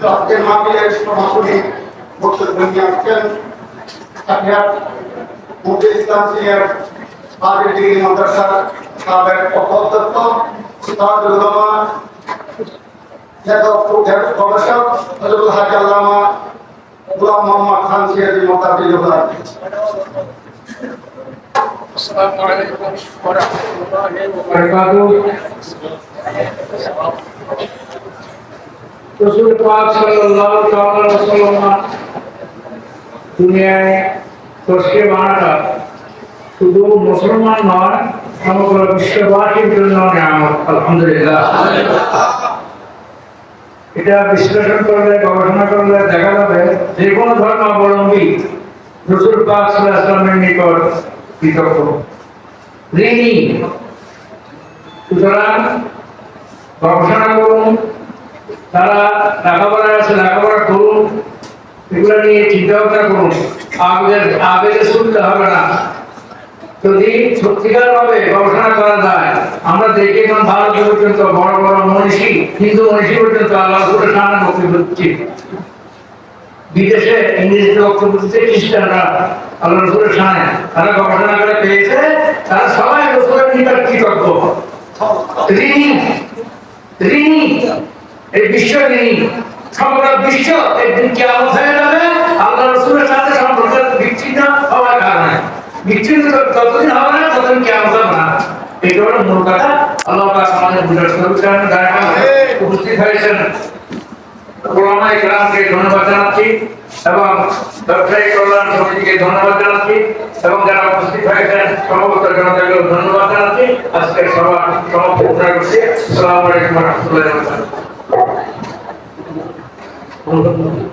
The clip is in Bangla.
আজকের মাহফিলের সভাপতি বক্তব্য নিয়ে আসছেন কাটিহার মুফতি ইসলাম সিনিয়র কাদের ডিগ্রি মাদ্রাসার সাবেক অধ্যক্ষ উস্তাদুল উলামা গবেষক হযরতুল হাজী আল্লামা গোলাম মোহাম্মদ খান সিরাজি মুতাবিল্লাহ। আসসালামু আলাইকুম ওয়া রাহমাতুল্লাহি ওয়া বারাকাতুহু। রাসূল পাক সাল্লাল্লাহু তাআলা আলাইহি ওয়াসাল্লাম দুনিয়ায় তশকে বানাটা শুধু মুসলমান নয়, সমগ্র বিশ্ববাসীর জন্য নিয়ামত। আলহামদুলিল্লাহ। এটা বিশ্লেষণ করলে, গবেষণা করলে দেখা যাবে যে কোনো ধর্মাবলম্বী রাসূল পাক সাল্লাল্লাহু আলাইহি ওয়াসাল্লামের নিকট কৃতজ্ঞ, ঋণী। সুতরাং গবেষণা করুন, তারা লেখাপড়া আছে লেখাপড়া করুন, এগুলো নিয়ে চিন্তা ভাবনা করুন। আবেগে শুনতে হবে না। যদি সত্যিকার ভাবে গবেষণা করা যায়, আমরা দেখি এখন ভারত পর্যন্ত বড় বড় মনীষী, হিন্দু মনীষী পর্যন্ত আল্লাহ করে সামনে বক্তব্য দিচ্ছি। বিদেশে ইংরেজিতে বক্তব্য দিচ্ছে খ্রিস্টানরা আল্লাহ রসুলের সামনে, তারা গবেষণা করে পেয়েছে, তারা সবাই রসুলের নিকট কৃতজ্ঞ, ঋণী। ঋণী, এই বিশ্ব ঋণী। সমগ্র বিশ্ব একদিন কিয়ামত হয়ে যাবে আল্লাহ রসুলের সাথে সম্পর্ক বিচ্ছিন্ন হওয়ার কারণে। বিচ্ছিন্ন ততদিন হবে না ততদিন কিয়ামত হবে না। এটা হলো মূল কথা। আল্লাহ পাক আমাদের বুঝার সরকার উপস্থিত হয়েছেন ওলামা ইকরামকে ধন্যবাদ জানাচ্ছি এবং ব্যবসায়ী কল্যাণ সমিতিকে ধন্যবাদ জানাচ্ছি এবং যারা উপস্থিত হয়েছেন সমবেত জনতাকে ধন্যবাদ জানাচ্ছি। আজকের সভা সমাপ্ত ঘোষণা করছি। আসসালামু আলাইকুম ওয়া রাহমাতুল্লাহি ওয়া বারাকাতুহু।